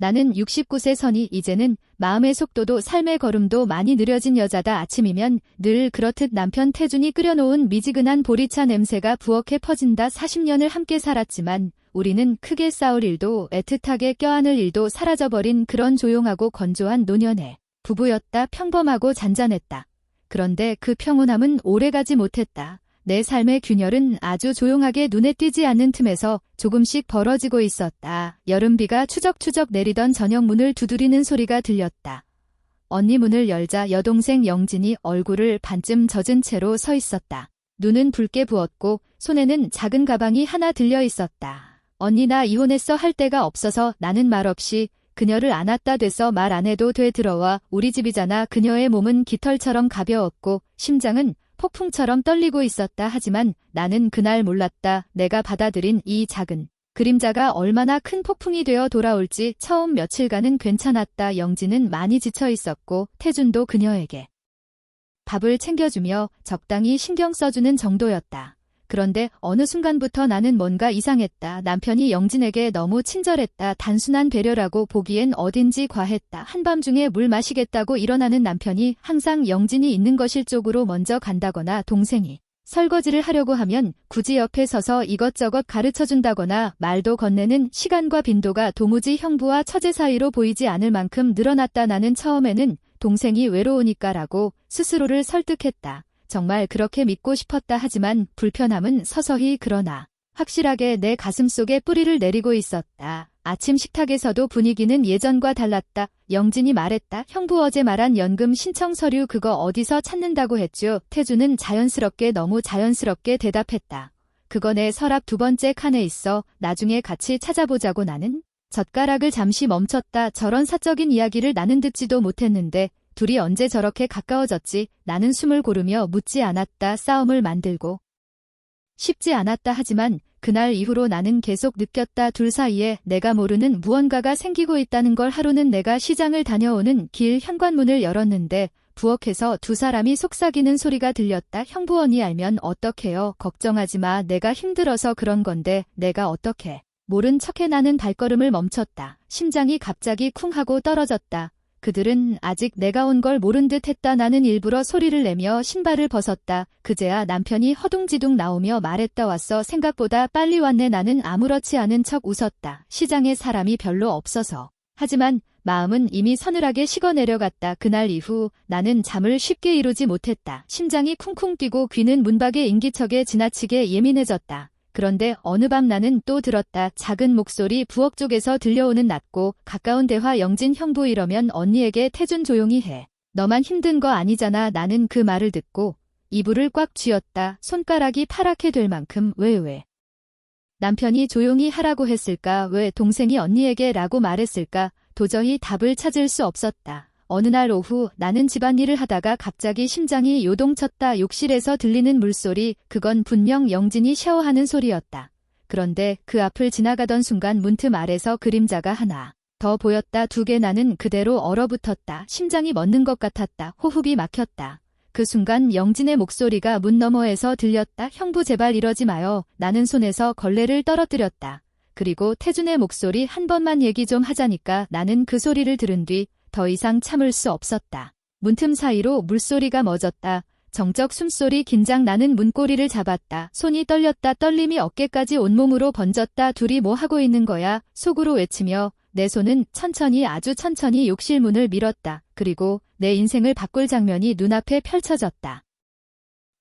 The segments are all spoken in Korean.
나는 69세 선이 이제는 마음의 속도도 삶의 걸음도 많이 느려진 여자다. 아침이면 늘 그렇듯 남편 태준이 끓여놓은 미지근한 보리차 냄새가 부엌에 퍼진다. 40년을 함께 살았지만 우리는 크게 싸울 일도 애틋하게 껴안을 일도 사라져버린 그런 조용하고 건조한 노년의 부부였다. 평범하고 잔잔했다. 그런데 그 평온함은 오래가지 못했다. 내 삶의 균열은 아주 조용하게 눈에 띄지 않는 틈에서 조금씩 벌어지고 있었다. 여름비가 추적추적 내리던 저녁 문을 두드리는 소리가 들렸다. 언니 문을 열자 여동생 영진이 얼굴을 반쯤 젖은 채로 서 있었다. 눈은 붉게 부었고 손에는 작은 가방이 하나 들려 있었다. 언니 나 이혼했어 할 데가 없어서 나는 말없이 그녀를 안았다. 돼서 말 안 해도 돼 들어와 우리 집이잖아. 그녀의 몸은 깃털처럼 가벼웠고 심장은 폭풍처럼 떨리고 있었다. 하지만 나는 그날 몰랐다. 내가 받아들인 이 작은 그림자가 얼마나 큰 폭풍이 되어 돌아올지. 처음 며칠간은 괜찮았다. 영진은 많이 지쳐 있었고 태준도 그녀에게 밥을 챙겨주며 적당히 신경 써주는 정도였다. 그런데 어느 순간부터 나는 뭔가 이상했다. 남편이 영진에게 너무 친절했다. 단순한 배려라고 보기엔 어딘지 과했다. 한밤중에 물 마시겠다고 일어나는 남편이 항상 영진이 있는 거실 쪽으로 먼저 간다거나 동생이 설거지를 하려고 하면 굳이 옆에 서서 이것저것 가르쳐준다거나 말도 건네는 시간과 빈도가 도무지 형부와 처제 사이로 보이지 않을 만큼 늘어났다. 나는 처음에는 동생이 외로우니까라고 스스로를 설득했다. 정말 그렇게 믿고 싶었다. 하지만 불편함은 서서히 그러나 확실하게 내 가슴속에 뿌리를 내리고 있었다. 아침 식탁에서도 분위기는 예전과 달랐다. 영진이 말했다. 형부 어제 말한 연금 신청 서류 그거 어디서 찾는다고 했죠? 태준은 자연스럽게 너무 자연스럽게 대답했다. 그거 내 서랍 두 번째 칸에 있어. 나중에 같이 찾아보자고. 나는 젓가락을 잠시 멈췄다. 저런 사적인 이야기를 나는 듣지도 못했는데 둘이 언제 저렇게 가까워졌지? 나는 숨을 고르며 묻지 않았다. 싸움을 만들고 싶지 않았다. 하지만 그날 이후로 나는 계속 느꼈다. 둘 사이에 내가 모르는 무언가가 생기고 있다는 걸. 하루는 내가 시장을 다녀오는 길 현관문을 열었는데 부엌에서 두 사람이 속삭이는 소리가 들렸다. 형부 언니 알면 어떡해요? 걱정하지 마. 내가 힘들어서 그런 건데. 내가 어떻게 모른 척해. 나는 발걸음을 멈췄다. 심장이 갑자기 쿵 하고 떨어졌다. 그들은 아직 내가 온 걸 모른 듯 했다. 나는 일부러 소리를 내며 신발을 벗었다. 그제야 남편이 허둥지둥 나오며 말했다. 왔어. 생각보다 빨리 왔네. 나는 아무렇지 않은 척 웃었다. 시장에 사람이 별로 없어서. 하지만 마음은 이미 서늘하게 식어 내려갔다. 그날 이후 나는 잠을 쉽게 이루지 못했다. 심장이 쿵쿵 뛰고 귀는 문밖의 인기척에 지나치게 예민해졌다. 그런데 어느 밤 나는 또 들었다. 작은 목소리. 부엌 쪽에서 들려오는 낮고 가까운 대화. 영진 형부 이러면 언니에게 태준 조용히 해. 너만 힘든 거 아니잖아. 나는 그 말을 듣고 이불을 꽉 쥐었다. 손가락이 파랗게 될 만큼. 왜? 남편이 조용히 하라고 했을까? 왜 동생이 언니에게 라고 말했을까? 도저히 답을 찾을 수 없었다. 어느 날 오후 나는 집안일을 하다가 갑자기 심장이 요동쳤다. 욕실에서 들리는 물소리. 그건 분명 영진이 샤워하는 소리였다. 그런데 그 앞을 지나가던 순간 문틈 아래서 그림자가 하나 더 보였다. 두 개. 나는 그대로 얼어붙었다. 심장이 멎는 것 같았다. 호흡이 막혔다. 그 순간 영진의 목소리가 문 너머에서 들렸다. 형부 제발 이러지 마요. 나는 손에서 걸레를 떨어뜨렸다. 그리고 태준의 목소리. 한 번만 얘기 좀 하자니까. 나는 그 소리를 들은 뒤 더 이상 참을 수 없었다. 문틈 사이로 물소리가 멎었다. 정적 숨소리. 긴장. 나는 문고리를 잡았다. 손이 떨렸다. 떨림이 어깨까지 온몸으로 번졌다. 둘이 뭐 하고 있는 거야? 속으로 외치며 내 손은 천천히 아주 천천히 욕실 문을 밀었다. 그리고 내 인생을 바꿀 장면이 눈앞에 펼쳐졌다.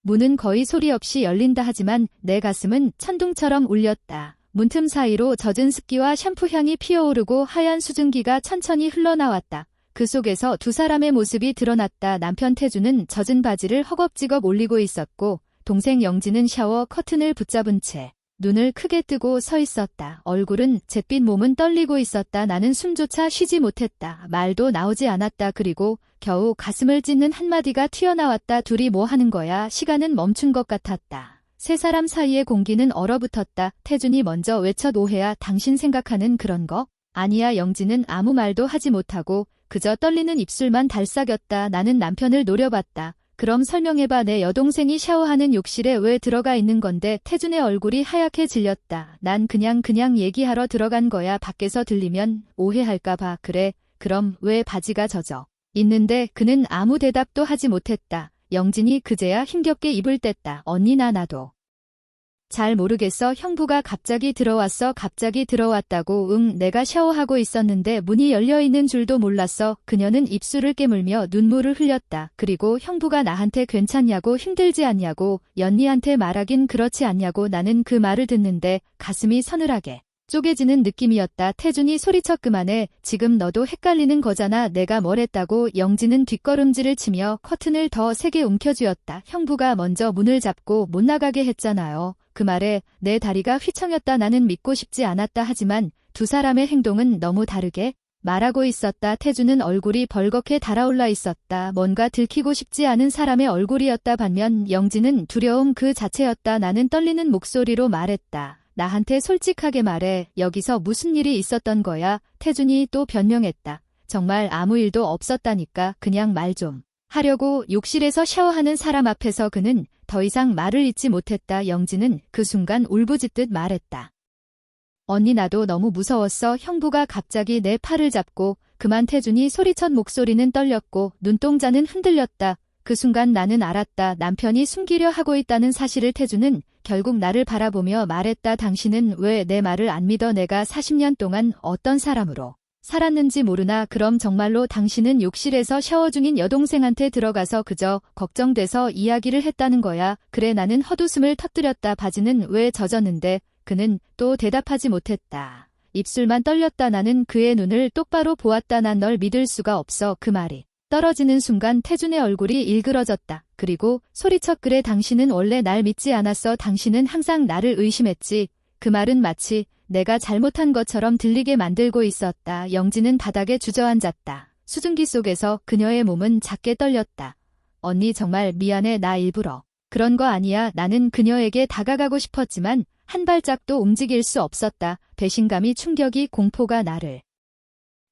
문은 거의 소리 없이 열린다. 하지만 내 가슴은 천둥처럼 울렸다. 문틈 사이로 젖은 습기와 샴푸 향이 피어오르고 하얀 수증기가 천천히 흘러나왔다. 그 속에서 두 사람의 모습이 드러났다. 남편 태준은 젖은 바지를 허겁지겁 올리고 있었고 동생 영진은 샤워 커튼을 붙잡은 채 눈을 크게 뜨고 서 있었다. 얼굴은 잿빛, 몸은 떨리고 있었다. 나는 숨조차 쉬지 못했다. 말도 나오지 않았다. 그리고 겨우 가슴을 찢는 한마디가 튀어나왔다. 둘이 뭐 하는 거야? 시간은 멈춘 것 같았다. 세 사람 사이의 공기는 얼어붙었다. 태준이 먼저 외쳐 오해야. 당신 생각하는 그런 거? 아니야. 영진은 아무 말도 하지 못하고 그저 떨리는 입술만 달싹였다. 나는 남편을 노려봤다. 그럼 설명해봐. 내 여동생이 샤워하는 욕실에 왜 들어가 있는 건데? 태준의 얼굴이 하얗게 질렸다. 난 그냥 얘기하러 들어간 거야. 밖에서 들리면 오해할까봐. 그래, 그럼 왜 바지가 젖어 있는데? 그는 아무 대답도 하지 못했다. 영진이 그제야 힘겹게 입을 뗐다. 언니 나도 잘 모르겠어. 형부가 갑자기 들어왔어. 갑자기 들어왔다고? 응, 내가 샤워하고 있었는데 문이 열려있는 줄도 몰랐어. 그녀는 입술을 깨물며 눈물을 흘렸다. 그리고 형부가 나한테 괜찮냐고, 힘들지 않냐고, 연니한테 말하긴 그렇지 않냐고. 나는 그 말을 듣는데 가슴이 서늘하게 쪼개지는 느낌이었다. 태준이 소리쳐. 그만해. 지금 너도 헷갈리는 거잖아. 내가 뭘 했다고? 영진은 뒷걸음질을 치며 커튼을 더 세게 움켜쥐었다. 형부가 먼저 문을 잡고 못 나가게 했잖아요. 그 말에 내 다리가 휘청였다. 나는 믿고 싶지 않았다. 하지만 두 사람의 행동은 너무 다르게 말하고 있었다. 태준은 얼굴이 벌겋게 달아올라 있었다. 뭔가 들키고 싶지 않은 사람의 얼굴이었다. 반면 영진은 두려움 그 자체였다. 나는 떨리는 목소리로 말했다. 나한테 솔직하게 말해. 여기서 무슨 일이 있었던 거야? 태준이 또 변명했다. 정말 아무 일도 없었다니까. 그냥 말 좀 하려고. 욕실에서 샤워하는 사람 앞에서. 그는 더 이상 말을 잇지 못했다. 영진은 그 순간 울부짖듯 말했다. 언니 나도 너무 무서웠어. 형부가 갑자기 내 팔을 잡고. 그만. 태준이 소리쳤. 목소리는 떨렸고 눈동자는 흔들렸다. 그 순간 나는 알았다. 남편이 숨기려 하고 있다는 사실을. 태준은 결국 나를 바라보며 말했다. 당신은 왜 내 말을 안 믿어? 내가 40년 동안 어떤 사람으로 살았는지 모르나? 그럼 정말로 당신은 욕실에서 샤워 중인 여동생한테 들어가서 그저 걱정돼서 이야기를 했다는 거야? 그래. 나는 헛웃음을 터뜨렸다. 바지는 왜 젖었는데? 그는 또 대답하지 못했다. 입술만 떨렸다. 나는 그의 눈을 똑바로 보았다. 난 널 믿을 수가 없어. 그 말이 떨어지는 순간 태준의 얼굴이 일그러졌다. 그리고 소리쳐. 그래, 당신은 원래 날 믿지 않았어. 당신은 항상 나를 의심했지. 그 말은 마치 내가 잘못한 것처럼 들리게 만들고 있었다. 영진은 바닥에 주저앉았다. 수증기 속에서 그녀의 몸은 작게 떨렸다. 언니 정말 미안해. 나 일부러 그런 거 아니야. 나는 그녀에게 다가가고 싶었지만 한 발짝도 움직일 수 없었다. 배신감이, 충격이, 공포가 나를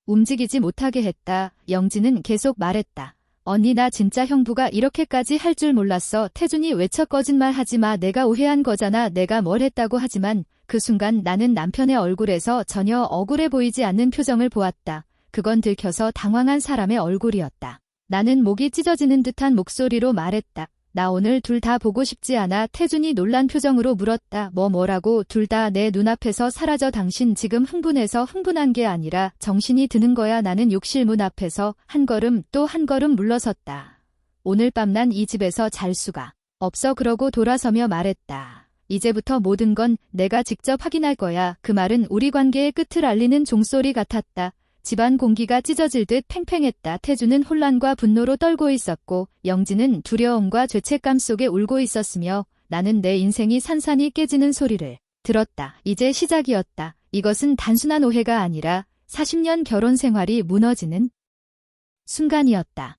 움직이지 못하게 했다. 영진은 계속 말했다. 언니 나 진짜 형부가 이렇게까지 할 줄 몰랐어. 태준이 외쳐. 거짓말 하지 마. 내가 오해한 거잖아. 내가 뭘 했다고? 하지만 그 순간 나는 남편의 얼굴에서 전혀 억울해 보이지 않는 표정을 보았다. 그건 들켜서 당황한 사람의 얼굴이었다. 나는 목이 찢어지는 듯한 목소리로 말했다. 나 오늘 둘 다 보고 싶지 않아. 태준이 놀란 표정으로 물었다. 뭐라고? 둘 다 내 눈앞에서 사라져. 당신 지금 흥분해서 흥분한 게 아니라 정신이 드는 거야. 나는 욕실 문 앞에서 한 걸음 또 한 걸음 물러섰다. 오늘 밤 난 이 집에서 잘 수가 없어. 그러고 돌아서며 말했다. 이제부터 모든 건 내가 직접 확인할 거야. 그 말은 우리 관계의 끝을 알리는 종소리 같았다. 집안 공기가 찢어질 듯 팽팽했다. 태준은 혼란과 분노로 떨고 있었고 영진은 두려움과 죄책감 속에 울고 있었으며 나는 내 인생이 산산이 깨지는 소리를 들었다. 이제 시작이었다. 이것은 단순한 오해가 아니라 40년 결혼 생활이 무너지는 순간이었다.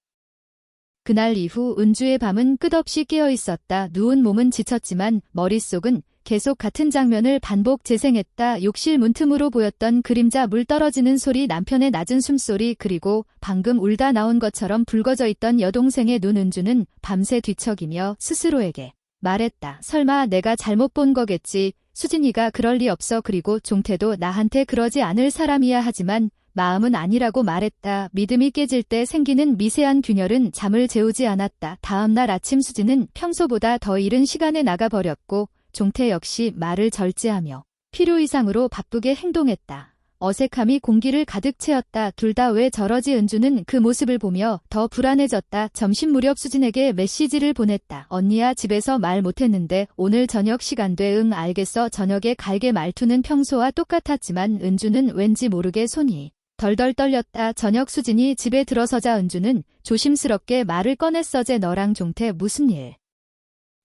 그날 이후 은주의 밤은 끝없이 깨어 있었다. 누운 몸은 지쳤지만 머릿속은 계속 같은 장면을 반복 재생했다. 욕실 문틈으로 보였던 그림자, 물 떨어지는 소리, 남편의 낮은 숨소리, 그리고 방금 울다 나온 것처럼 붉어져 있던 여동생의 눈. 은주는 밤새 뒤척이며 스스로에게 말했다. 설마 내가 잘못 본 거겠지. 수진이가 그럴 리 없어. 그리고 종태도 나한테 그러지 않을 사람이야. 하지만 마음은 아니라고 말했다. 믿음이 깨질 때 생기는 미세한 균열은 잠을 재우지 않았다. 다음 날 아침 수진은 평소보다 더 이른 시간에 나가버렸고 종태 역시 말을 절제하며 필요 이상으로 바쁘게 행동했다. 어색함이 공기를 가득 채웠다. 둘 다 왜 저러지? 은주는 그 모습을 보며 더 불안해졌다. 점심 무렵 수진에게 메시지를 보냈다. 언니야, 집에서 말 못했는데 오늘 저녁 시간 돼. 응, 알겠어. 저녁에 갈게. 말투는 평소와 똑같았지만 은주는 왠지 모르게 손이 덜덜 떨렸다. 저녁 수진이 집에 들어서자 은주는 조심스럽게 말을 꺼냈어. 쟤 너랑 종태 무슨 일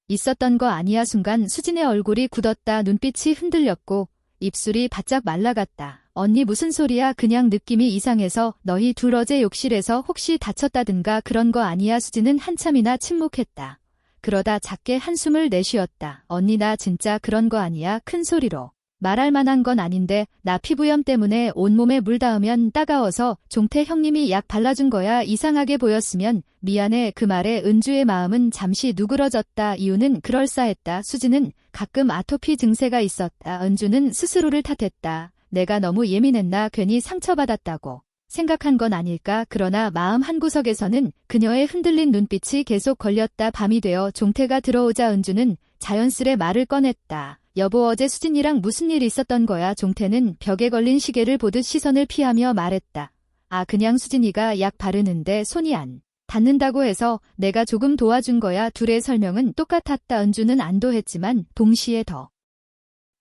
있었던 거 아니야? 순간 수진의 얼굴이 굳었다. 눈빛이 흔들렸고 입술이 바짝 말라갔다. 언니 무슨 소리야? 그냥 느낌이 이상해서. 너희 둘 어제 욕실에서 혹시 다쳤다든가 그런 거 아니야? 수진은 한참이나 침묵했다. 그러다 작게 한숨을 내쉬었다. 언니 나 진짜 그런 거 아니야? 큰 소리로 말할 만한 건 아닌데 나 피부염 때문에 온몸에 물 닿으면 따가워서 종태 형님이 약 발라준 거야. 이상하게 보였으면 미안해. 그 말에 은주의 마음은 잠시 누그러졌다. 이유는 그럴싸했다. 수지는 가끔 아토피 증세가 있었다. 은주는 스스로를 탓했다. 내가 너무 예민했나, 괜히 상처받았다고 생각한 건 아닐까. 그러나 마음 한구석에서는 그녀의 흔들린 눈빛이 계속 걸렸다. 밤이 되어 종태가 들어오자 은주는 자연스레 말을 꺼냈다. 여보, 어제 수진이랑 무슨 일 있었던 거야? 종태는 벽에 걸린 시계를 보듯 시선을 피하며 말했다. 아, 그냥 수진이가 약 바르는데 손이 안 닿는다고 해서 내가 조금 도와준 거야. 둘의 설명은 똑같았다. 은주는 안도했지만 동시에 더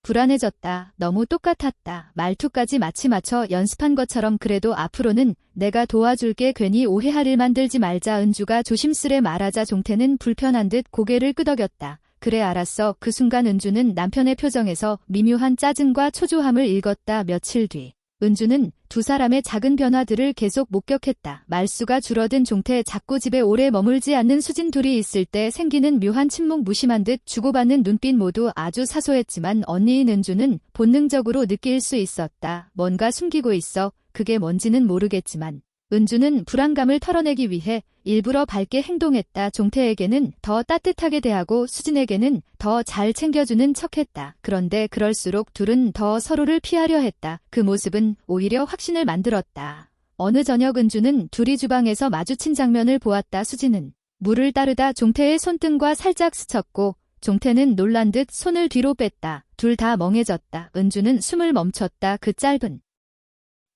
불안해졌다. 너무 똑같았다. 말투까지 마치 맞춰 연습한 것처럼. 그래도 앞으로는 내가 도와줄게. 괜히 오해할 일 만들지 말자. 은주가 조심스레 말하자 종태는 불편한 듯 고개를 끄덕였다. 그래, 알았어. 그 순간 은주는 남편의 표정에서 미묘한 짜증과 초조함을 읽었다. 며칠 뒤 은주는 두 사람의 작은 변화들을 계속 목격했다. 말수가 줄어든 종태, 자꾸 집에 오래 머물지 않는 수진, 둘이 있을 때 생기는 묘한 침묵, 무심한 듯 주고받는 눈빛 모두 아주 사소했지만 언니인 은주는 본능적으로 느낄 수 있었다. 뭔가 숨기고 있어. 그게 뭔지는 모르겠지만 은주는 불안감을 털어내기 위해 일부러 밝게 행동했다. 종태에게는 더 따뜻하게 대하고 수진에게는 더 잘 챙겨주는 척했다. 그런데 그럴수록 둘은 더 서로를 피하려 했다. 그 모습은 오히려 확신을 만들었다. 어느 저녁 은주는 둘이 주방에서 마주친 장면을 보았다. 수진은 물을 따르다 종태의 손등과 살짝 스쳤고 종태는 놀란 듯 손을 뒤로 뺐다. 둘 다 멍해졌다. 은주는 숨을 멈췄다. 그 짧은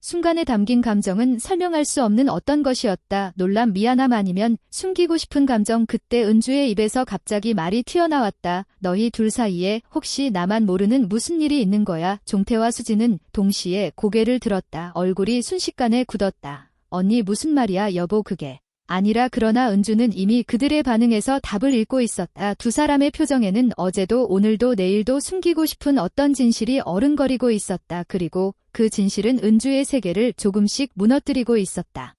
순간에 담긴 감정은 설명할 수 없는 어떤 것이었다. 놀람, 미안함, 아니면 숨기고 싶은 감정. 그때 은주의 입에서 갑자기 말이 튀어나왔다. 너희 둘 사이에 혹시 나만 모르는 무슨 일이 있는 거야? 종태와 수지는 동시에 고개를 들었다. 얼굴이 순식간에 굳었다. 언니, 무슨 말이야? 여보, 그게 아니라. 그러나 은주는 이미 그들의 반응에서 답을 읽고 있었다. 두 사람의 표정에는 어제도 오늘도 내일도 숨기고 싶은 어떤 진실이 어른거리고 있었다. 그리고 그 진실은 은주의 세계를 조금씩 무너뜨리고 있었다.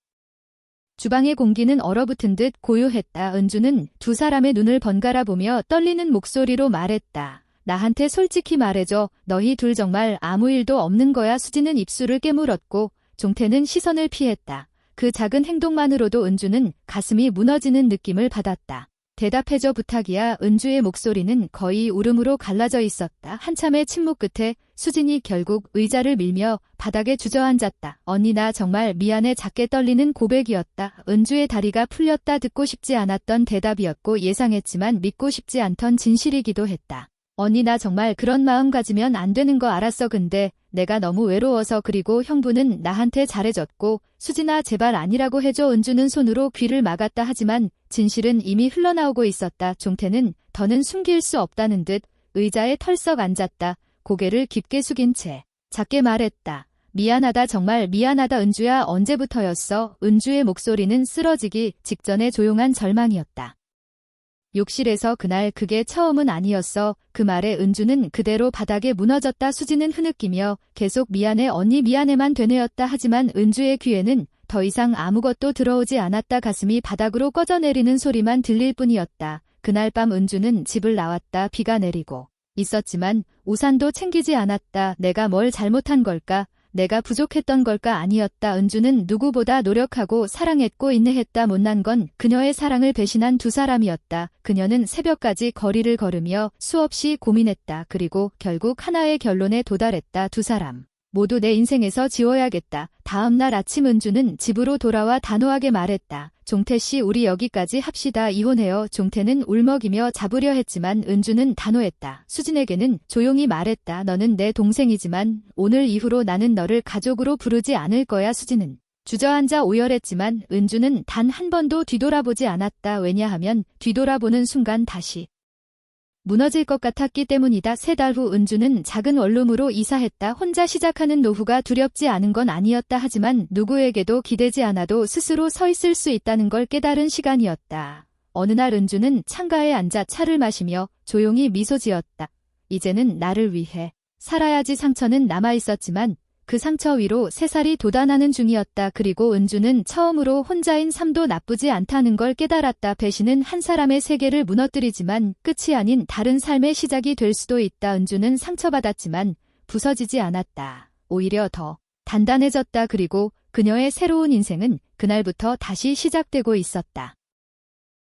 주방의 공기는 얼어붙은 듯 고요했다. 은주는 두 사람의 눈을 번갈아 보며 떨리는 목소리로 말했다. 나한테 솔직히 말해줘. 너희 둘 정말 아무 일도 없는 거야? 수지는 입술을 깨물었고 종태는 시선을 피했다. 그 작은 행동만으로도 은주는 가슴이 무너지는 느낌을 받았다. 대답해줘, 부탁이야. 은주의 목소리는 거의 울음으로 갈라져 있었다. 한참의 침묵 끝에 수진이 결국 의자를 밀며 바닥에 주저앉았다. 언니, 나 정말 미안해. 작게 떨리는 고백이었다. 은주의 다리가 풀렸다. 듣고 싶지 않았던 대답이었고 예상했지만 믿고 싶지 않던 진실이기도 했다. 언니, 나 정말 그런 마음 가지면 안 되는 거 알았어. 근데 내가 너무 외로워서. 그리고 형부는 나한테 잘해줬고. 수진아, 제발 아니라고 해줘. 은주는 손으로 귀를 막았다. 하지만 진실은 이미 흘러나오고 있었다. 종태는 더는 숨길 수 없다는 듯 의자에 털썩 앉았다. 고개를 깊게 숙인 채 작게 말했다. 미안하다. 정말 미안하다. 은주야, 언제부터였어? 은주의 목소리는 쓰러지기 직전의 조용한 절망이었다. 욕실에서 그날. 그게 처음은 아니었어. 그 말에 은주는 그대로 바닥에 무너졌다. 수지는 흐느끼며 계속 미안해 언니, 미안해만 되뇌었다. 하지만 은주의 귀에는 더 이상 아무것도 들어오지 않았다. 가슴이 바닥으로 꺼져내리는 소리만 들릴 뿐이었다. 그날 밤 은주는 집을 나왔다. 비가 내리고 있었지만 우산도 챙기지 않았다. 내가 뭘 잘못한 걸까? 내가 부족했던 걸까? 아니었다. 은주는 누구보다 노력하고 사랑했고 인내했다. 못난 건 그녀의 사랑을 배신한 두 사람이었다. 그녀는 새벽까지 거리를 걸으며 수없이 고민했다. 그리고 결국 하나의 결론에 도달했다. 두 사람 모두 내 인생에서 지워야겠다. 다음 날 아침 은주는 집으로 돌아와 단호하게 말했다. 종태씨, 우리 여기까지 합시다. 이혼해요. 종태는 울먹이며 잡으려 했지만 은주는 단호했다. 수진에게는 조용히 말했다. 너는 내 동생이지만 오늘 이후로 나는 너를 가족으로 부르지 않을 거야. 수진은 주저앉아 오열했지만 은주는 단 한 번도 뒤돌아보지 않았다. 왜냐하면 뒤돌아보는 순간 다시 무너질 것 같았기 때문이다. 3달 후 은주는 작은 원룸으로 이사했다. 혼자 시작하는 노후가 두렵지 않은 건 아니었다. 하지만 누구에게도 기대지 않아도 스스로 서 있을 수 있다는 걸 깨달은 시간이었다. 어느 날 은주는 창가에 앉아 차를 마시며 조용히 미소 지었다. 이제는 나를 위해 살아야지. 상처는 남아있었지만 그 상처 위로 새살이 돋아나는 중이었다. 그리고 은주는 처음으로 혼자인 삶도 나쁘지 않다는 걸 깨달았다. 배신은 한 사람의 세계를 무너뜨리지만 끝이 아닌 다른 삶의 시작이 될 수도 있다. 은주는 상처받았지만 부서지지 않았다. 오히려 더 단단해졌다. 그리고 그녀의 새로운 인생은 그날부터 다시 시작되고 있었다.